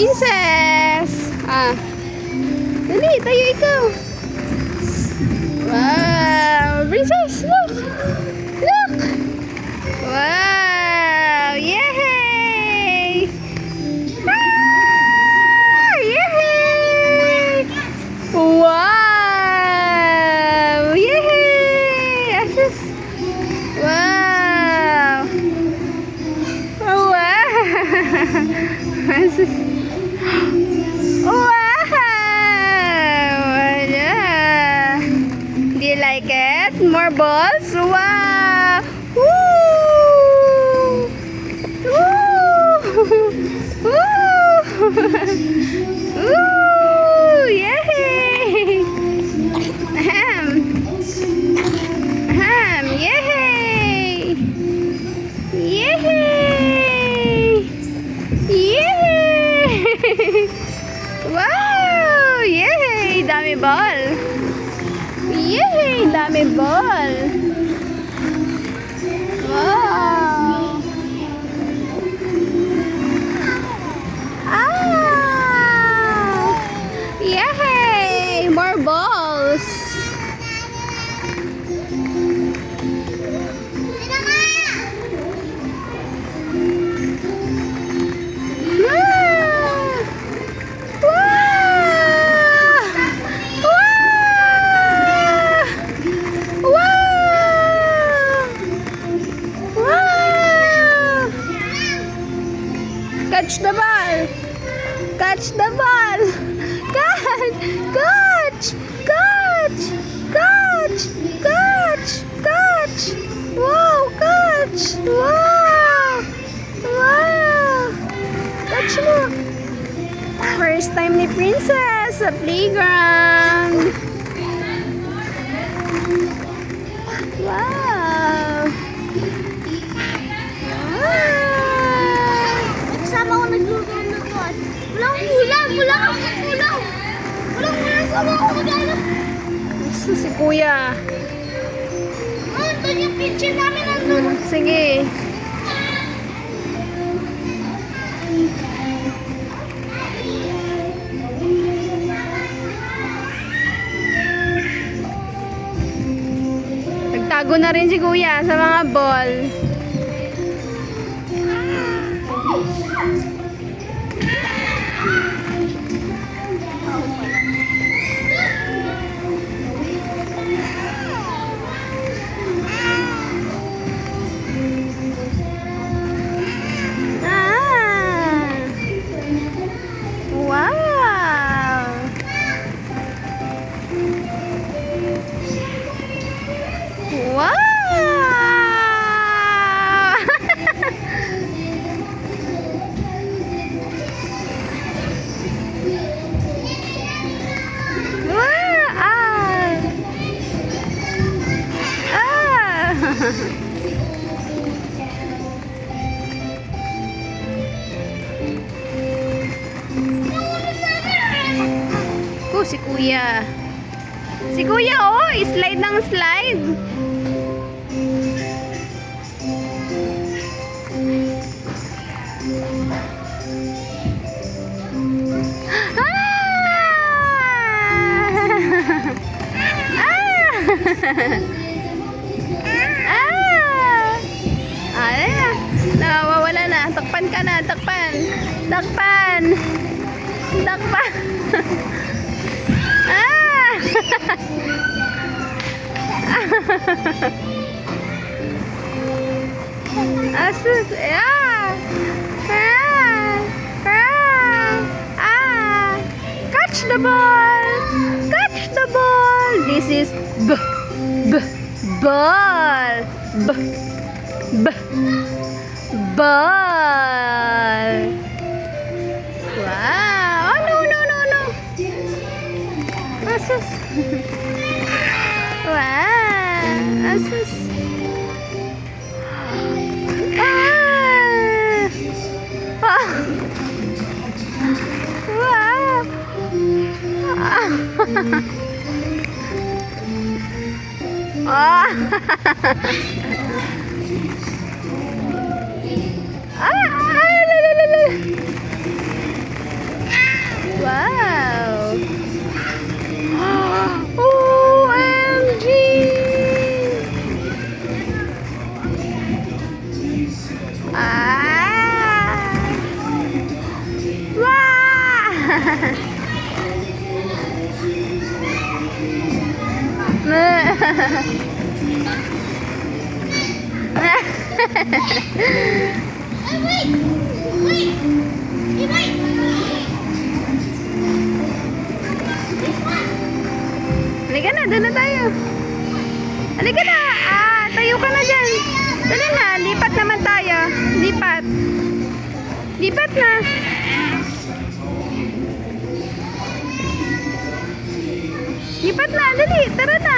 Princess! Dali, tayo ikaw. Wow! Princess, look! Look! Wow! Yay! Yay! Wow! Yay! Asus! Wow! Wow! Asus! Wow! Do you like it? More balls? Wow! Woo! Woo! Woo! Woo! Yay! Ahem! Ahem! Yay! Yay! Yay! Wow! Yay! Dami ball! Yay! Dami ball! Wow! Ah! Yay! More balls! Catch the ball! Catch the ball! Catch! Catch! Catch! Catch! Catch! Catch! Wow! Catch! Wow! Wow! Catch mo! First time ni Princess sa playground! Wow! Si Kuya. Ito yung picture namin nandun. Sige. Nagtago na rin si Kuya sa mga ball. Wow! Si Kuya. Si Kuya, oh, slide ng slide. Nawawala na. Takpan ka na. Takpan. Takpan. Takpan. Asus. Catch the ball. Catch the ball. This is ball. Ball. Wow. Oh, no. Asus. Wow. Asus. Wow. Ah! Wow! Ay, wait! Wait! Hey, wait! This one! Halika na, doon na tayo. Halika na. Ah, tayo ka na dyan. Dali na, lipat naman tayo. Lipat. Lipat na. Lipat na, dali. Tara na.